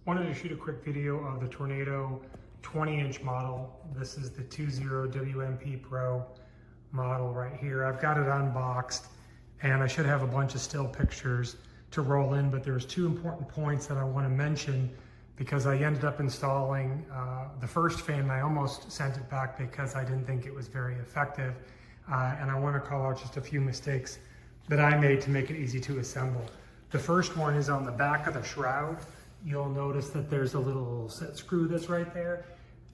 Wanted to shoot a quick video of the Tornado 20-inch model. This is the 2.0 WMP Pro model right here. I've got it unboxed and I should have a bunch of still pictures to roll in, but there's two important points that I want to mention because I ended up installing the first fan and I almost sent it back because I didn't think it was very effective. And I want to call out just a few mistakes that I made to make it easy to assemble. The first one is on the back of the shroud. You'll notice that there's a little set screw that's right there.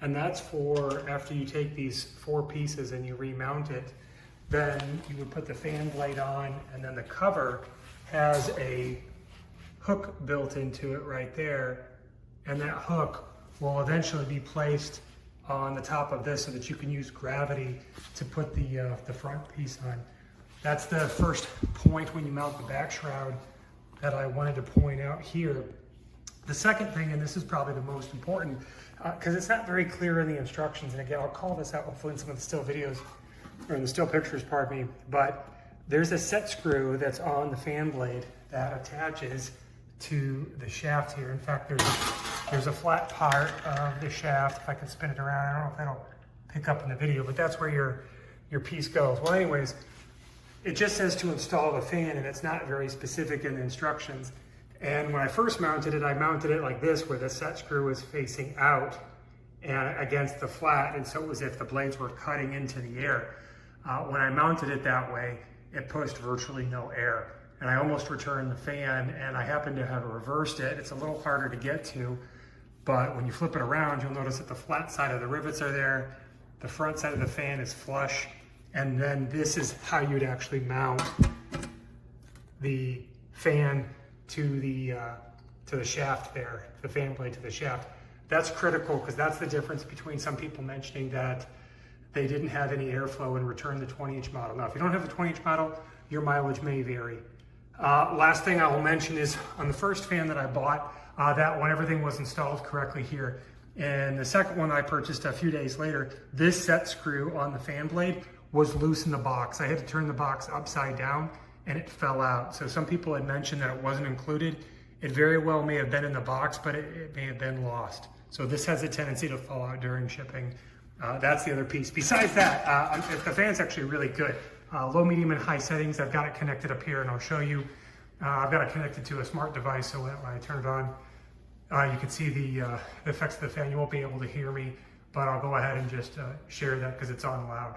And that's for after you take these four pieces and you remount it, then you would put the fan blade on, and then the cover has a hook built into it right there. And that hook will eventually be placed on the top of this so that you can use gravity to put the front piece on. That's the first point when you mount the back shroud that I wanted to point out here. The second thing, and this is probably the most important, because it's not very clear in the instructions, and again, I'll call this out hopefully in some of the still videos, or in the still pictures, pardon me, but there's a set screw that's on the fan blade that attaches to the shaft here. In fact, there's a flat part of the shaft. If I can spin it around, I don't know if that'll pick up in the video, but that's where your piece goes. Well, anyways, it just says to install the fan, and it's not very specific in the instructions. And when I first mounted it, I mounted it like this, where the set screw was facing out and against the flat, and so it was as if the blades were cutting into the air. When I mounted it that way, it pushed virtually no air. And I almost returned the fan, and I happened to have reversed it. It's a little harder to get to, but when you flip it around, you'll notice that the flat side of the rivets are there, the front side of the fan is flush, and then this is how you'd actually mount the fan to the shaft there, the fan blade to the shaft. That's critical because that's the difference between some people mentioning that they didn't have any airflow and returned the 20-inch model. Now, if you don't have the 20-inch model, your mileage may vary. Last thing I will mention is on the first fan that I bought, that one, everything was installed correctly here. And the second one I purchased a few days later, this set screw on the fan blade was loose in the box. I had to turn the box upside down and it fell out. So some people had mentioned that it wasn't included. It very well may have been in the box, but it may have been lost. So this has a tendency to fall out during shipping. That's the other piece. Besides that, the fan's actually really good. Low, medium, and high settings. I've got it connected up here and I'll show you. I've got it connected to a smart device, so when I turn it on, you can see the effects of the fan. You won't be able to hear me, but I'll go ahead and just share that because it's on loud.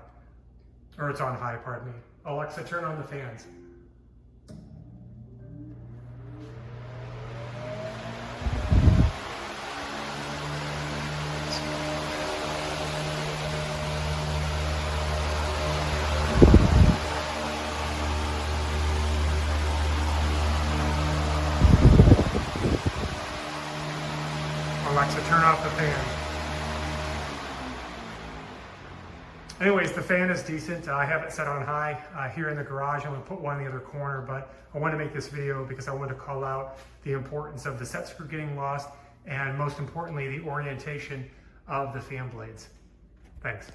Or it's on high, pardon me. Alexa, turn on the fans. Alexa, turn off the fan. Anyways, the fan is decent. I have it set on high here in the garage. I'm gonna put one in the other corner, but I wanted to make this video because I wanted to call out the importance of the set screw getting lost and most importantly, the orientation of the fan blades. Thanks.